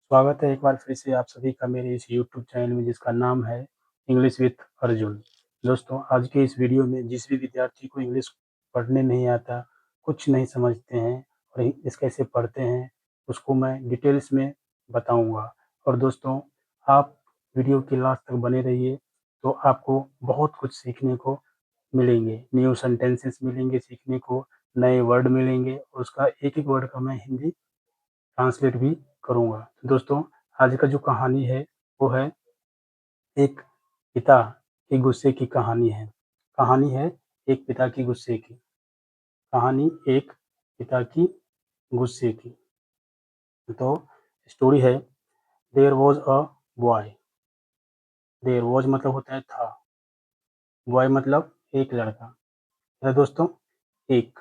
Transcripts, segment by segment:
स्वागत है एक बार फिर से आप सभी का मेरे इस यूट्यूब चैनल में जिसका नाम है इंग्लिश विथ अर्जुन। दोस्तों, आज के इस वीडियो में जिस भी विद्यार्थी को इंग्लिश पढ़ने नहीं आता, कुछ नहीं समझते हैं और इंग्लिश कैसे पढ़ते हैं, उसको मैं डिटेल्स में बताऊंगा। और दोस्तों, आप वीडियो के लास्ट तक बने रहिए, तो आपको बहुत कुछ सीखने को मिलेंगे। न्यू सेंटेंसेस मिलेंगे सीखने को, नए वर्ड मिलेंगे और उसका एक-एक वर्ड का मैं हिंदी ट्रांसलेट भी करूँगा। तो दोस्तों, आज का जो कहानी है वो है एक पिता के गुस्से की कहानी है। कहानी है एक पिता की गुस्से की। कहानी एक पिता की गुस्से की। तो स्टोरी है, there was a boy. There was मतलब होता है था, बॉय मतलब एक लड़का। है दोस्तों, एक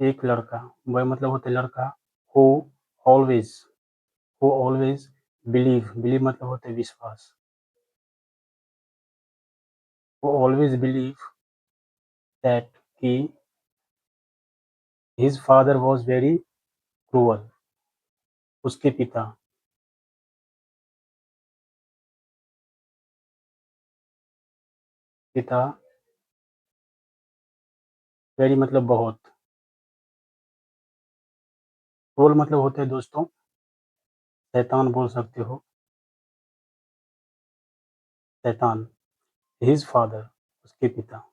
एक लड़का। बॉय मतलब होता है लड़का। हू ऑलवेज़ हू ऑलवेज़ बिलीव मतलब होता है विश्वास। हू ऑलवेज़ बिलीव दैट कि his father was very cruel. उसके पिता पिता वेरी मतलब बहुत। क्रूअल मतलब होते हैं दोस्तों शैतान, बोल सकते हो शैतान। हिज फादर उसके पिता।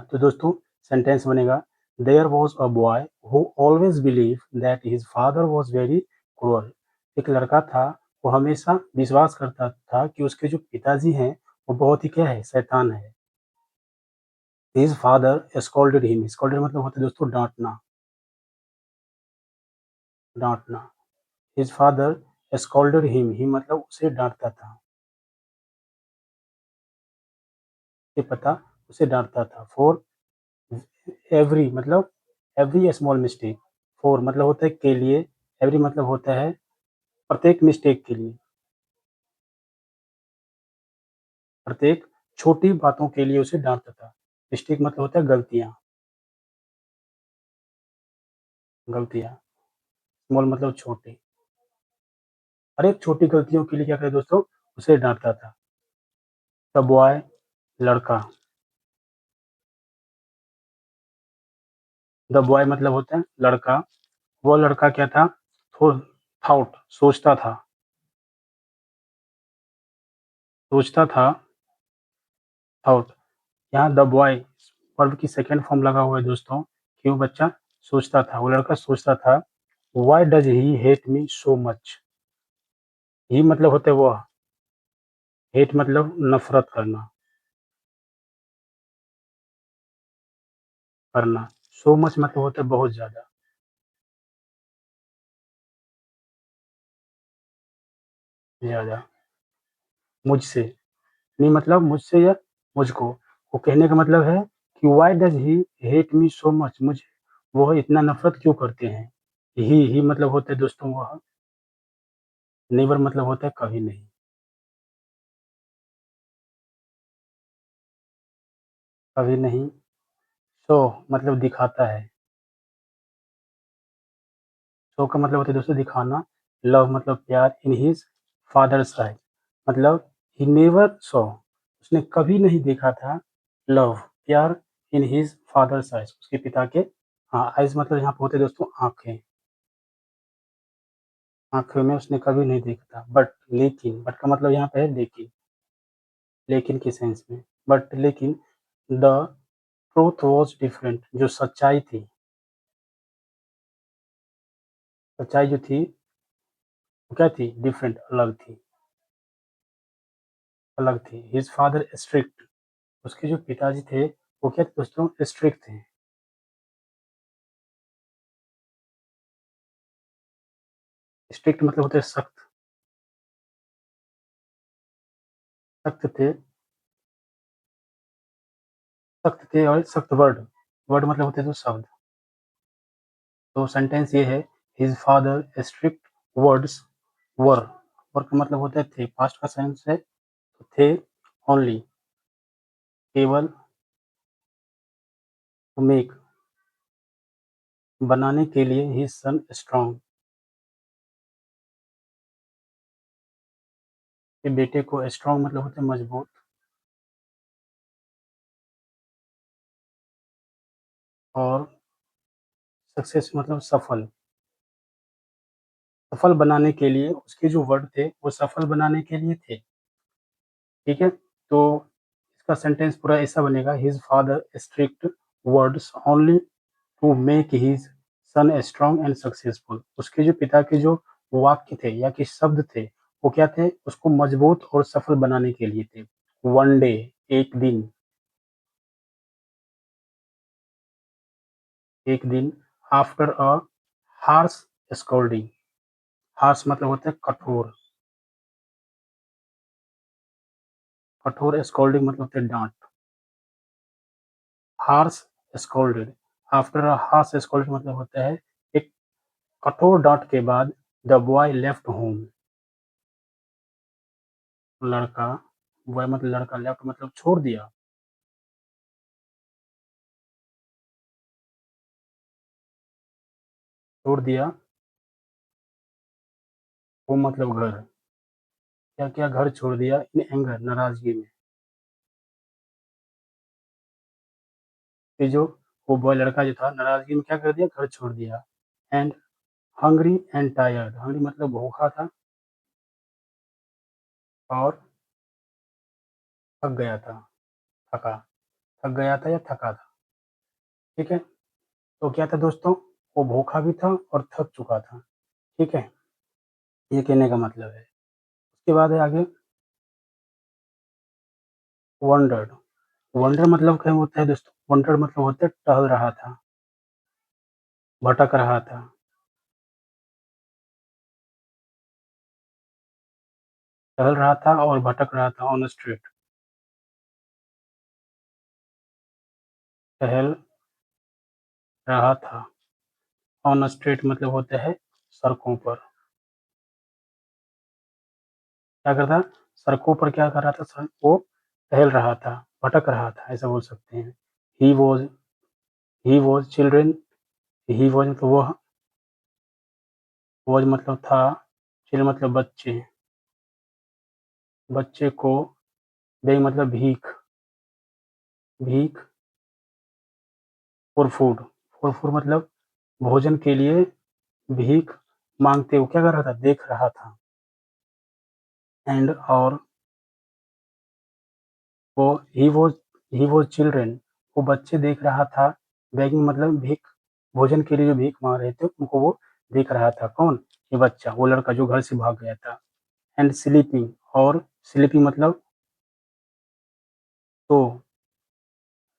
तो दोस्तों, सेंटेंस बनेगा, there was a boy who always believe that his father was very cruel. एक लड़का था, वो हमेशा विश्वास करता था कि उसके जो पिताजी हैं वो बहुत ही क्या है, शैतान है। His father scolded him. Scolded मतलब होता है दोस्तों डांटना। डांटना। His father scolded him. Him मतलब उसे डांटता था। ये पता उसे डांटता था। फॉर एवरी मतलब एवरी स्मॉल मिस्टेक। फॉर मतलब होता है के लिए, एवरी मतलब होता है प्रत्येक मिस्टेक के लिए, प्रत्येक छोटी बातों के लिए उसे डांटता था। मिस्टेक मतलब होता है गलतियां। गलतियां। स्मॉल मतलब छोटी। हर एक छोटी गलतियों के लिए क्या करे दोस्तों, उसे डांटता था। द बॉय लड़का। द बॉय मतलब होता है लड़का। वो लड़का क्या था, थाउट सोचता था। सोचता था थाउट। यहाँ द बॉय वर्ब की सेकंड फॉर्म लगा हुआ है दोस्तों, कि वो बच्चा सोचता था, वो लड़का सोचता था, why does he hate me so much. He मतलब होता है वह, हेट मतलब नफरत करना। करना। सो मच मतलब होता है बहुत ज्यादा। ज्यादा। मुझसे। नहीं मतलब मुझसे या मुझको। वो कहने का मतलब है कि why does he hate me so much. मुझे वह इतना नफरत क्यों करते हैं। ही मतलब होता है दोस्तों वह। नेवर मतलब होता है कभी नहीं। कभी नहीं। शो मतलब दिखाता है। शो का मतलब होता है दोस्तों दिखाना। लव मतलब प्यार। इन हिज फादर्स आइज मतलब ही नेवर सॉ, उसने कभी नहीं देखा था, लव प्यार, इन हिज फादर्स आइज उसके पिता के। हाँ, आइज मतलब यहाँ पे होते हैं दोस्तों आंखें। आंखों में उसने कभी नहीं देखा था। बट लेकिन, बट का मतलब यहाँ पे है लेकिन। लेकिन के सेंस में। बट लेकिन द ट्रूथ वॉज डिफरेंट। जो सच्चाई थी, सच्चाई जो थी वो क्या थी, डिफरेंट अलग थी। अलग थी। His father strict. उसके जो पिताजी थे वो क्या थे दोस्तों, स्ट्रिक्ट थे। स्ट्रिक्ट मतलब होते हैं सख्त। सख्त थे। सख्त थे और सख्त वर्ड। वर्ड मतलब होते हैं तो शब्द। तो सेंटेंस ये है, his father strict words were. Were का मतलब होता है थे। पास्ट का सेंस है तो थे। ओनली केवल। टू मेक बनाने के लिए हिज सन स्ट्रांग, कि बेटे को स्ट्रांग मतलब होता है मजबूत, और सक्सेस मतलब सफल। सफल बनाने के लिए उसके जो वर्ड थे वो सफल बनाने के लिए थे, ठीक है? तो इसका सेंटेंस पूरा ऐसा बनेगा, his father strict words only to make his son strong and successful. उसके जो पिता के जो वाक्य थे या कि शब्द थे वो क्या थे? उसको मजबूत और सफल बनाने के लिए थे। वन डे, एक दिन, एक दिन, after a harsh scolding. Harsh मतलब होता है कठोर, कठोर स्कोल्डिंग मतलब होता है डांट। Harsh scolded, after a harsh scold मतलब होता है एक कठोर डांट के बाद द बॉय लेफ्ट होम। लड़का, बॉय मतलब लड़का, लेफ्ट मतलब छोड़ दिया, छोड़ दिया, होम मतलब घर। क्या क्या घर छोड़ दिया? इन एंगर, नाराजगी में। ये जो वो बॉय लड़का जो था नाराजगी में क्या कर दिया? घर छोड़ दिया। And hungry and tired, hungry मतलब भूखा था और थक गया था, थका, थक गया था या थका था, ठीक है? तो क्या था दोस्तों? वो भूखा भी था और थक चुका था, ठीक है? ये कहने का मतलब है। उसके बाद है आगे वंडर्ड। वंडर मतलब क्या होता है दोस्तों? वंडर मतलब होता है टहल रहा था, भटक रहा था, टहल रहा था और भटक रहा था ऑन स्ट्रीट। टहल रहा था ऑन स्ट्रीट मतलब होता है सड़कों पर। क्या करता? सड़कों पर क्या कर रहा था? वो टहल रहा था, भटक रहा था, ऐसा बोल सकते हैं। He was, he was children, he was मतलब वह, वॉज मतलब था, चिल्ड्रन मतलब बच्चे, बच्चे को, बेग मतलब भीख, भीख फॉर फूड, फॉर फूड मतलब भोजन के लिए भीख मांगते हुए क्या कर रहा था? देख रहा था। एंड और वो ही वॉज चिल्ड्रन, वो बच्चे देख रहा था, बेगिंग मतलब भीख, भोजन के लिए जो भीख मांग रहे थे उनको वो देख रहा था। कौन? ये बच्चा, वो लड़का जो घर से भाग गया था। एंड स्लीपिंग, और स्लीपिंग मतलब तो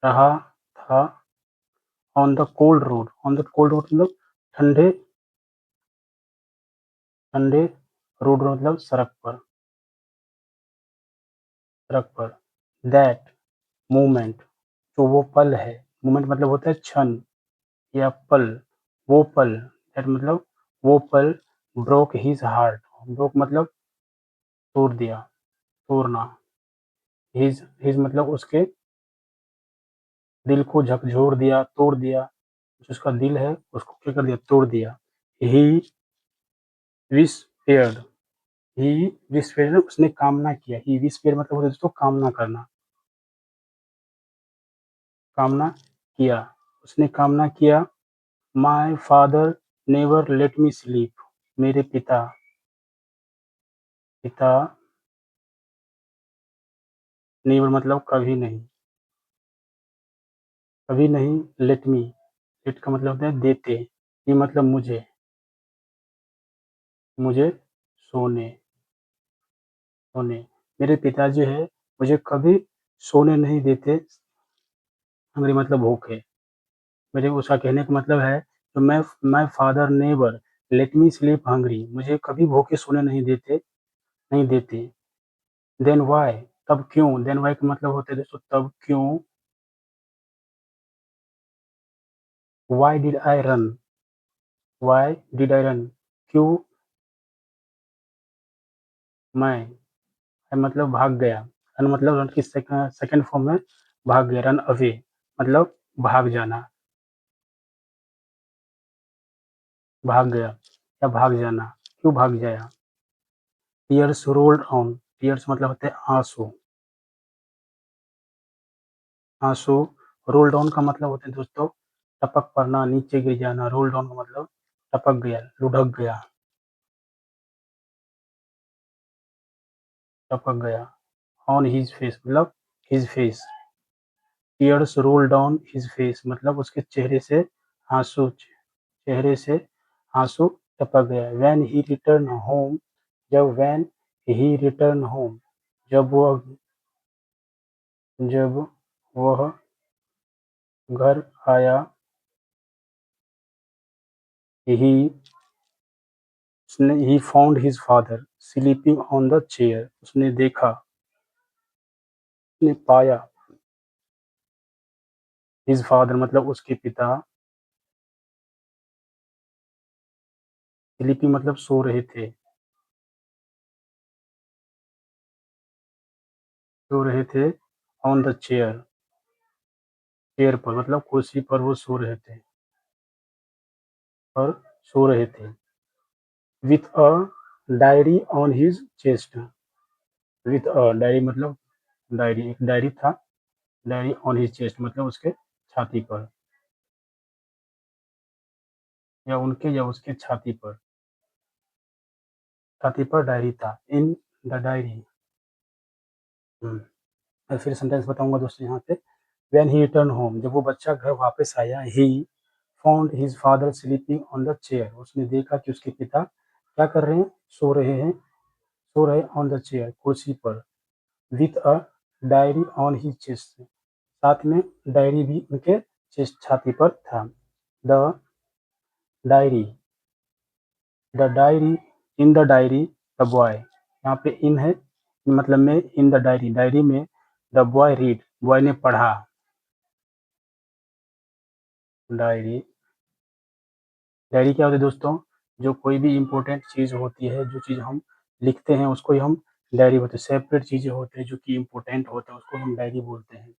रहा था, on the cold road, on the cold road मतलब ठंडे, ठंडे रोड मतलब सड़क पर, सड़क पर। दैट मोमेंट, जो वो पल है, मोमेंट मतलब होता है क्षण या पल, वो पल, दैट मतलब वो पल, ब्रोक हिज हार्ट, ब्रोक मतलब तोड़ दिया, तोड़ना। हिज मतलब उसके दिल को झकझोर दिया, तोड़ दिया, जो उसका दिल है उसको क्या कर दिया? तोड़ दिया। ही विस्पेयर्ड, ही विस्पेयर्ड उसने कामना किया, ही विस्पेयर मतलब होता है दोस्तों कामना करना, कामना किया, उसने कामना किया। My father never let me sleep, मेरे पिता, पिता नेवर मतलब कभी नहीं, कभी नहीं, लेट मी, लेट का मतलब होता है देते, ये मतलब मुझे, मुझे सोने, सोने, मेरे पिता जो है मुझे कभी सोने नहीं देते, हंग्री मतलब भूखे। मेरे उसका कहने का मतलब है तो मैं, my father never let me sleep hungry, मुझे कभी भूखे सोने नहीं देते, नहीं देते। देन व्हाई, तब क्यों? देन व्हाई का मतलब होता है दोस्तों तब क्यों। Why did I run, why did I run, क्यों मैं मतलब भाग गया। रन मतलब रन की सेकंड फॉर्म में भाग गया, रन अवे मतलब भाग जाना। भाग गया या भाग जाना, क्यों भाग जाया। टीयर्स रोल्ड ऑन, टीयर्स मतलब होते हैं आंसू, आंसू। रोल डाउन का मतलब होता है दोस्तों टपक पड़ना, नीचे गिर जाना। रोल डाउन का मतलब टपक गया, लुढ़क गया, टपक गया। ऑन हिज फेस मतलब his face. Tears roll down his face मतलब उसके चेहरे से आंसू, चेहरे से आंसू टपक गया। व्हेन ही रिटर्न होम, जब व्हेन ही रिटर्न होम, जब वह जब वह घर आया। ही उसने he found his father sleeping on the chair, उसने देखा, उसने पाया। हिज फादर मतलब उसके पिता। स्लीपिंग मतलब सो रहे थे, सो रहे थे। ऑन द चेयर, चेयर पर मतलब कुर्सी पर वो सो रहे थे, और सो रहे थे। With a diary on his chest, with a diary मतलब डायरी, एक डायरी था। डायरी ऑन हिज चेस्ट मतलब उसके छाती पर, या उनके या उसके छाती पर डायरी था। In the diary. मैं फिर सेंटेंस बताऊंगा दोस्तों यहाँ पे। व्हेन ही रिटर्न होम, जब वो बच्चा घर वापस आया। He found his father sleeping on the chair, उसने देखा कि उसके पिता क्या कर रहे हैं, सो रहे हैं, सो रहे ऑन द चेयर कुर्सी पर। With a diary on his chest, साथ में डायरी भी उनके चेस्ट छाती पर था। The diary, the diary, in the diary the boy, यहाँ पे इन है मतलब में, इन द डायरी, डायरी में। द बॉय रीड, बॉय ने पढ़ा। डायरी, डायरी क्या होती है दोस्तों, जो कोई भी इम्पोर्टेंट चीज़ होती है, जो चीज़ हम लिखते हैं उसको ही हम डायरी बोलते हैं। सेपरेट चीज़ें होती हैं जो कि इम्पोर्टेंट होते हैं उसको हम डायरी बोलते हैं।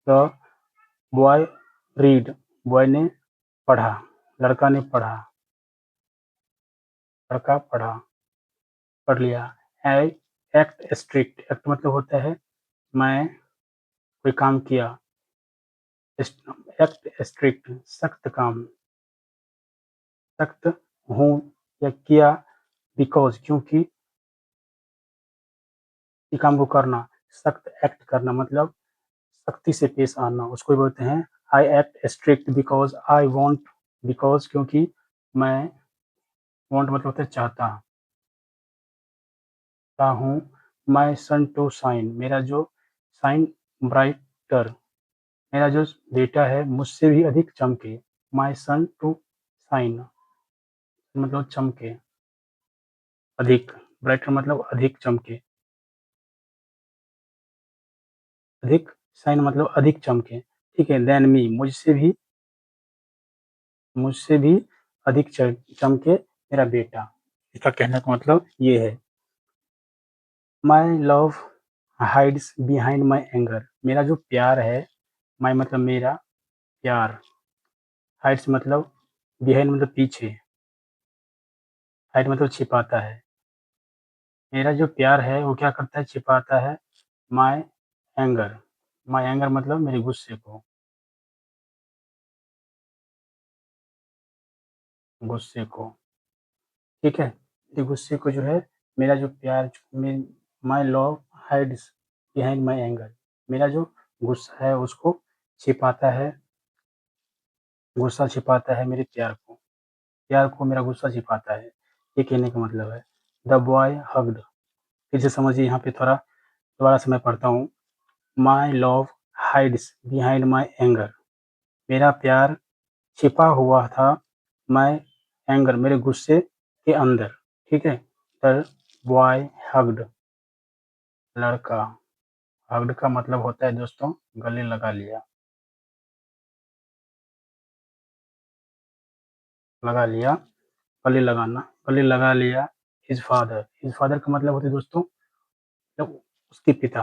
द बॉय रीड, बॉय ने पढ़ा, लड़का ने पढ़ा, लड़का पढ़ा, पढ़ लिया। आई एक्ट स्ट्रिक्ट, एक्ट मतलब होता है मैं कोई काम किया। एक्ट स्ट्रिक्ट सख्त काम, सख्त हूँ या किया। बिकॉज क्योंकि, ये काम को करना। सख्त एक्ट करना मतलब सख्ती से पेश आना, उसको बोलते हैं I act strict because I want, because क्योंकि मैं, वॉन्ट मतलब होता है चाहता, हूँ। माई सन टू शाइन, मेरा जो शाइन ब्राइटर, मेरा जो बेटा है मुझसे भी अधिक चमके। माई सन टू शाइन मतलब चमके, अधिक। ब्राइटर मतलब अधिक चमके, अधिक। शाइन मतलब अधिक चमके, ठीक है। देन मी, मुझसे भी अधिक चमके मेरा बेटा। इसका कहने का मतलब ये है। My love hides behind my anger, मेरा जो प्यार है, माई मतलब मेरा, प्यार, हाइड्स मतलब बिहाइंड मतलब पीछे, हाइड मतलब छिपाता है। मेरा जो प्यार है वो क्या करता है, छिपाता है। माई एंगर, माई एंगर मतलब मेरे गुस्से को, गुस्से को, ठीक है। ये गुस्से को जो है, मेरा जो प्यार, my love hides behind my anger, मेरा जो गुस्सा है उसको छिपाता है, गुस्सा छिपाता है मेरे प्यार को, प्यार को मेरा गुस्सा छिपाता है। ये कहने का मतलब है। द बॉय हग्ड, फिर से समझिए यहाँ पे थोड़ा, दोबारा से मैं पढ़ता हूँ। My love hides behind my anger, मेरा प्यार छिपा हुआ था माई एंगर, मेरे गुस्से के अंदर, ठीक है। द बॉय हग्ड, लड़का। हग्ड का मतलब होता है दोस्तों गले लगा लिया, लगा लिया, गले लगाना, गले लगा लिया। हिज फादर, हिज फादर का मतलब होता है दोस्तों जब उसके पिता,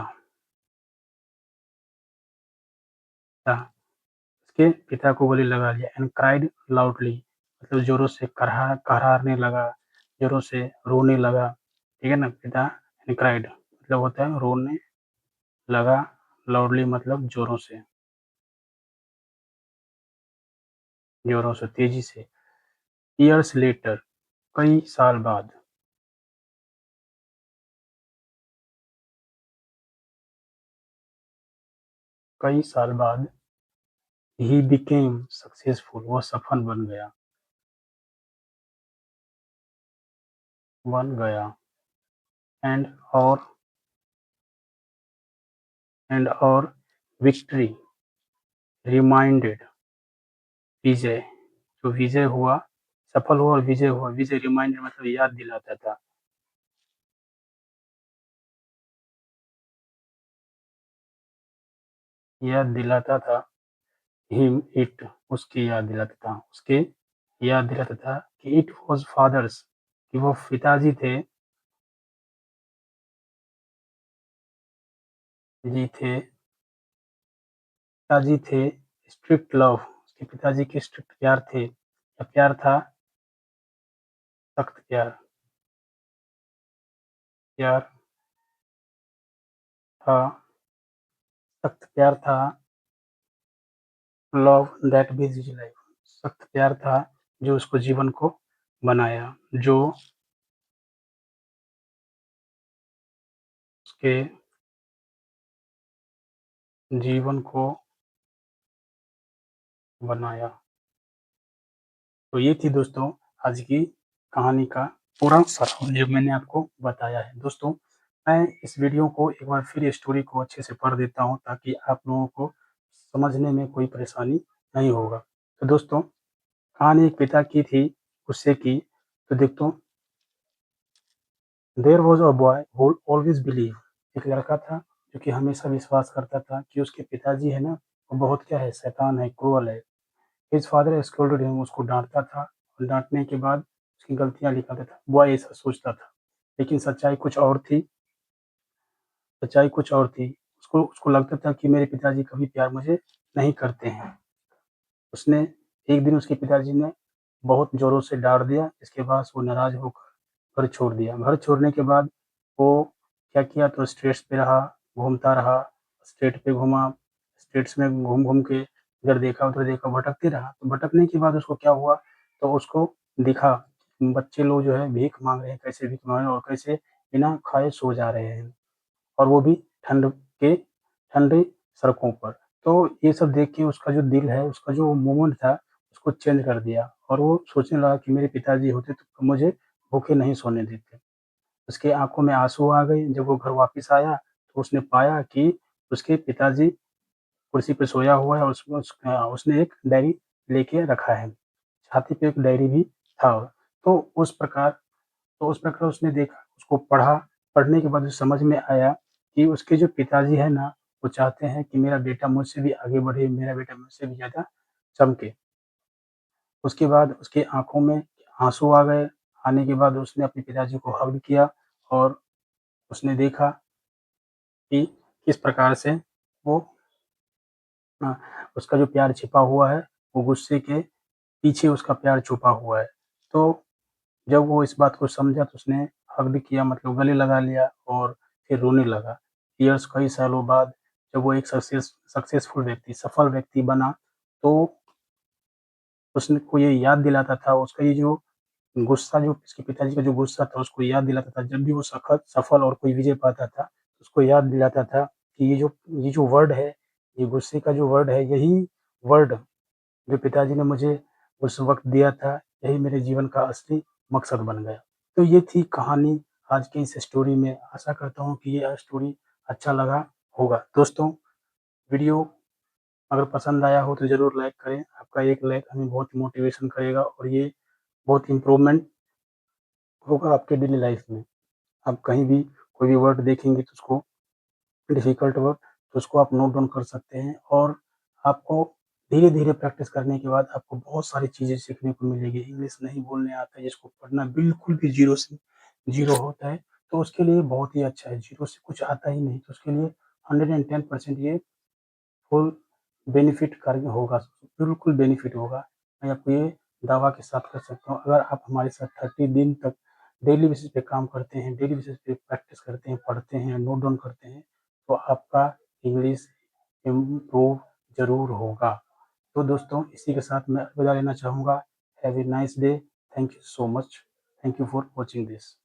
उसके पिता को गले लगा लिया। एंड क्राइड लाउडली, मतलब ज़ोरों से कराहने लगा, ज़ोरों से रोने लगा, ठीक है ना? पिता ने क्राइड मतलब होता है रोने लगा, लाउडली मतलब ज़ोरों से, तेज़ी से। ईयर्स लेटर कई साल बाद, कई साल बाद ही बिकेम सक्सेसफुल वो सफल बन गया एंड और और विक्ट्री रिमाइंडेड विजय जो विजय हुआ, सफल हुआ और विजय हुआ। विजय रिमाइंडेड मतलब याद दिलाता था। याद दिलाता था हिम इट उसकी याद दिलाता था। उसके याद दिलाता था कि इट वाज़ फादर्स कि वो पिताजी थे जी थे पिताजी थे स्ट्रिक्ट लव उसके पिताजी के स्ट्रिक्ट प्यार थे या प्यार था सख्त प्यार प्यार था सख्त प्यार था लव दैट बीज हिज लाइफ सख्त प्यार था जो उसको जीवन को बनाया जो उसके जीवन को बनाया। तो ये थी दोस्तों आज की कहानी का पूरा सारांश जो मैंने आपको बताया है। दोस्तों मैं इस वीडियो को एक बार फिर स्टोरी को अच्छे से पढ़ देता हूँ ताकि आप लोगों को समझने में कोई परेशानी नहीं होगा। तो दोस्तों कहानी एक पिता की थी गुस्से की। तो दोस्तों there was a boy who always believe एक लड़का था जो कि हमेशा विश्वास करता था कि उसके पिताजी है ना वो बहुत क्या है शैतान है क्रूअल है। हिज फादर स्कोल्डेड हिम उसको डाँटता था और डाँटने के बाद उसकी गलतियाँ निकालता था। बॉय ऐसा सोचता था, लेकिन सच्चाई कुछ और थी। उसको उसको लगता था कि मेरे पिताजी कभी प्यार मुझे नहीं करते हैं। उसने एक दिन उसके पिताजी ने बहुत ज़ोरों से डाँट दिया, इसके बाद वो नाराज़ होकर घर छोड़ दिया। घर छोड़ने के बाद वो क्या किया तो स्ट्रीट्स पे रहा, घूमता रहा, स्ट्रीट पे घूमा, स्ट्रीट्स में घूम-घूम के इधर देखा, उधर देखा, भटकते रहा। तो भटकने के बाद उसको क्या हुआ, तो उसको दिखा बच्चे लोग जो है भीख माँग रहे हैं, कैसे भीख माँग रहे हैं और कैसे बिना खाए सो जा रहे हैं। और वो भी ठंड के ठंडी सड़कों पर। तो ये सब देख के उसका जो दिल है, उसका जो मूवमेंट था, उसको चेंज कर दिया और वो सोचने लगा कि मेरे पिताजी होते तो मुझे भूखे नहीं सोने देते। उसकी आँखों में आँसू आ गए, जब वो घर वापस आया, तो उसने पाया कि उसके पिताजी कुर्सी पे सोया हुआ है और उसने एक डायरी लेके रखा है। छाती पे एक डायरी भी था। तो उस प्रकार उसने देखा, उसको पढ़ा, पढ़ने के बाद उसे समझ में आया कि उसके जो पिताजी हैं ना, वो चाहते हैं कि मेरा बेटा मुझसे भी आगे बढ़े, मेरा बेटा मुझसे भी ज़्यादा चमके। उसके बाद उसकी आँखों में आँसू आ गए, आने के बाद उसने अपने पिताजी को हग किया और उसने देखा कि किस प्रकार से वो अ, उसका जो प्यार छिपा हुआ है, वो गुस्से के पीछे उसका प्यार छुपा हुआ है। तो जब वो इस बात को समझा तो उसने हग भी किया मतलब गले लगा लिया और फिर रोने लगा। ईयर्स कई सालों बाद जब वो एक सक्सेसफुल व्यक्ति, सफल व्यक्ति बना, तो उसने को ये याद दिलाता था उसका ये जो गुस्सा जो उसके पिताजी का जो गुस्सा था उसको याद दिलाता था। जब भी वो सफल और कोई विजय पाता था, उसको याद दिलाता था कि ये जो वर्ड है, ये गुस्से का जो वर्ड है, यही वर्ड जो पिताजी ने मुझे उस वक़्त दिया था, यही मेरे जीवन का असली मकसद बन गया। तो ये थी कहानी आज की इस स्टोरी में। आशा करता हूँ कि ये स्टोरी अच्छा लगा होगा। दोस्तों, वीडियो अगर पसंद आया हो तो ज़रूर लाइक करें। आपका एक लाइक हमें बहुत मोटिवेशन करेगा और ये बहुत इम्प्रूवमेंट होगा आपके डेली लाइफ़ में। आप कहीं भी कोई भी वर्ड देखेंगे तो उसको डिफ़िकल्ट वर्ड तो उसको आप नोट डाउन कर सकते हैं और आपको धीरे-धीरे प्रैक्टिस करने के बाद आपको बहुत सारी चीज़ें सीखने को मिलेगी। इंग्लिश नहीं बोलने आता है, जिसको पढ़ना बिल्कुल भी ज़ीरो से ज़ीरो होता है, तो उसके लिए बहुत ही अच्छा है। ज़ीरो से कुछ आता ही नहीं, तो उसके लिए 110% ये फुल बेनिफिट कार्य होगा, बिल्कुल बेनिफिट होगा। मैं आपको ये दावा के साथ कर सकता हूँ, अगर आप हमारे साथ 30 दिन तक डेली बेसिस पे काम करते हैं, डेली बेसिस पे प्रैक्टिस करते हैं, पढ़ते हैं, नोट डाउन करते हैं, तो आपका इंग्लिश इम्प्रूव ज़रूर होगा। तो दोस्तों इसी के साथ मैं विदा लेना चाहूँगा। Have a nice day. Thank you so much. Thank you for watching this.